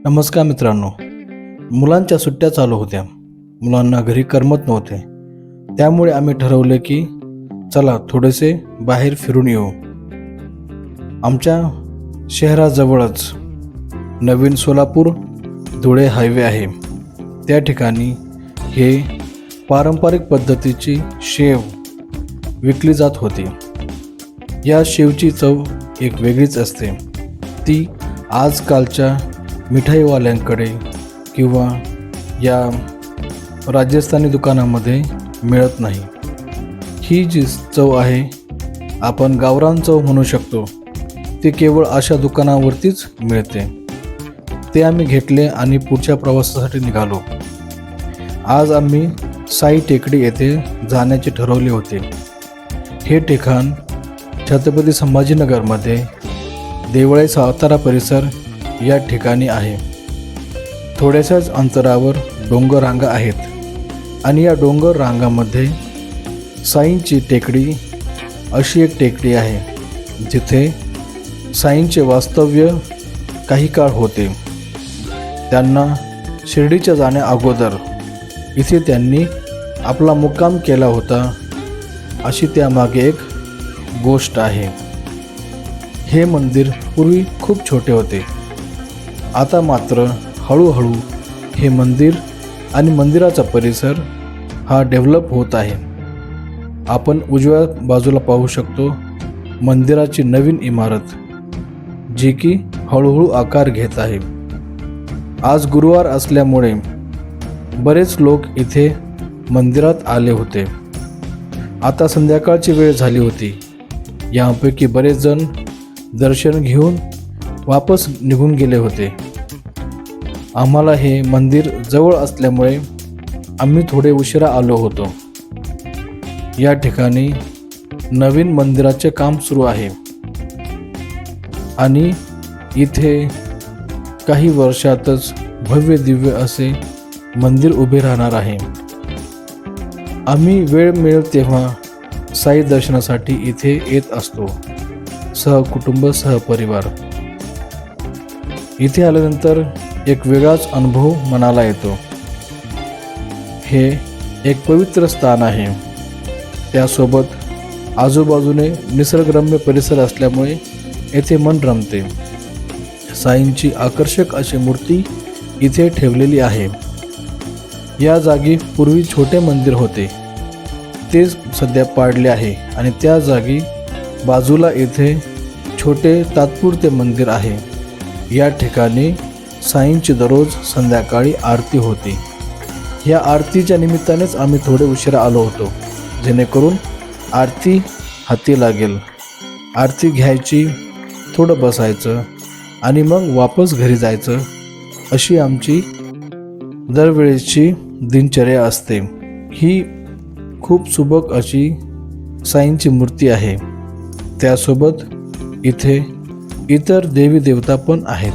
नमस्कार मित्रांनो. मुलांच्या सुट्ट्या चालू होत्या. मुलांना घरी करमत नव्हते. त्यामुळे आम्ही ठरवले की चला थोडेसे बाहेर फिरून येऊ. आमच्या शहराजवळच नवीन सोलापूर धुळे हायवे आहे. त्या ठिकाणी हे पारंपरिक पद्धतीची शेव विकली जात होती. या शेवची चव एक वेगळीच असते. ती आजकालच्या मिठाईवाल्यांकडे किंवा या राजस्थानी दुकानामध्ये मिळत नाही. ही जी चव आहे आपण गावरान चव म्हणू शकतो. ती केवळ अशा दुकानावरतीच मिळते. ते आम्ही घेतले आणि पुढच्या प्रवासासाठी निघालो. आज आम्ही साई टेकडी येथे जाण्याचे ठरवले होते. हे ठिकाण छत्रपती संभाजीनगरमध्ये देवळाई सातारा परिसर या ठिकाणी आहे. थोड्याशाच अंतरावर डोंगर रांगा आहेत आणि या डोंगर रांगामध्ये साईंची टेकडी अशी एक टेकडी आहे जिथे साईंचे वास्तव्य काही काळ होते. त्यांना शिर्डीच्या जाण्या अगोदर इथे त्यांनी आपला मुक्काम केला होता अशी त्यामागे एक गोष्ट आहे. हे मंदिर पूर्वी खूप छोटे होते. आता मात्र हळूहळू हे मंदिर आणि मंदिराचा परिसर हा डेव्हलप होत आहे. आपण उजव्या बाजूला पाहू शकतो मंदिराची नवीन इमारत जी की हळूहळू आकार घेत आहे. आज गुरुवार असल्यामुळे बरेच लोक इथे मंदिरात आले होते. आता संध्याकाळची वेळ झाली होती. यापैकी बरेच जण दर्शन घेऊन वापस निघून गेले होते. आम्हाला हे मंदिर जवळ असल्यामुळे आम्ही थोडे उशिरा आलो होतो. या ठिकाणी नवीन मंदिराचे काम सुरू आहे आणि इथे काही वर्षातच भव्य दिव्य असे मंदिर उभे राहणार आहे. आम्ही वेळ मिळेल तेव्हा साई दर्शनासाठी इथे येत असतो. सहकुटुंब सहपरिवार. इथे आल्यानंतर एक वेगळाच अनुभव मनाला येतो. हे एक पवित्र स्थान आहे. त्यासोबत आजूबाजूने निसर्गरम्य परिसर असल्यामुळे येथे मन रमते. साईंची आकर्षक अशी मूर्ती इथे ठेवलेली आहे. या जागी पूर्वी छोटे मंदिर होते. ते सध्या पाडले आहे आणि त्या जागी बाजूला येथे छोटे तात्पुरते मंदिर आहे. या ठिकाणी साईंची दररोज संध्याकाळी आरती होती. या आरतीच्या निमित्तानेच आम्ही थोडे उशिरा आलो होतो जेणेकरून आरती हाती लागेल. आरती घ्यायची, थोडं बसायचं आणि मग वापस घरी जायचं अशी आमची दरवेळेची दिनचर्या असते. ही खूप सुबक अशी साईंची मूर्ती आहे. त्यासोबत इथे इतर देवी देवता पण आहेत.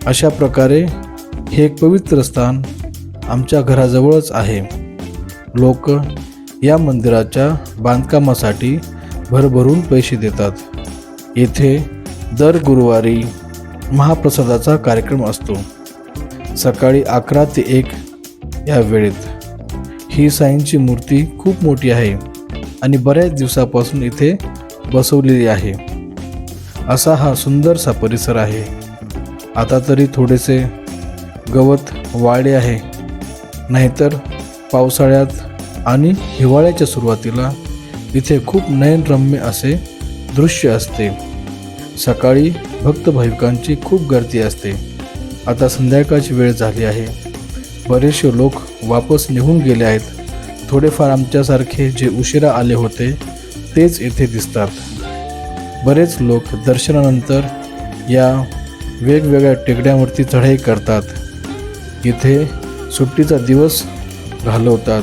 अशा प्रकारे हे एक पवित्र स्थान आमच्या घराजवळच आहे. लोक या मंदिराच्या बांधकामासाठी भरभरून पैसे देतात. येथे दर गुरुवारी महाप्रसादाचा कार्यक्रम असतो. सकाळी 11 ते 1 या वेळेत. ही साईंची मूर्ती खूप मोठी आहे आणि बऱ्याच दिवसापासून इथे बसवलेली आहे. असा हा सुंदरसा परिसर आहे. आता तरी थोडेसे गवत वाढले आहे, नाहीतर पावसाळ्यात आणि हिवाळ्याच्या सुरुवातीला इथे खूप नयनरम्य असे दृश्य असते. सकाळी भक्त भाविकांची खूप गर्दी असते. आता संध्याकाळची वेळ झाली आहे. बरेचसे लोक वापस निघून गेले आहेत. थोडेफार आमच्यासारखे जे उशिरा आले होते तेच येथे दिसतात. बरेच लोक दर्शनानंतर या वेगवेगळ्या टेकड्यांवरती चढाई करतात. इथे सुट्टीचा दिवस घालवतात.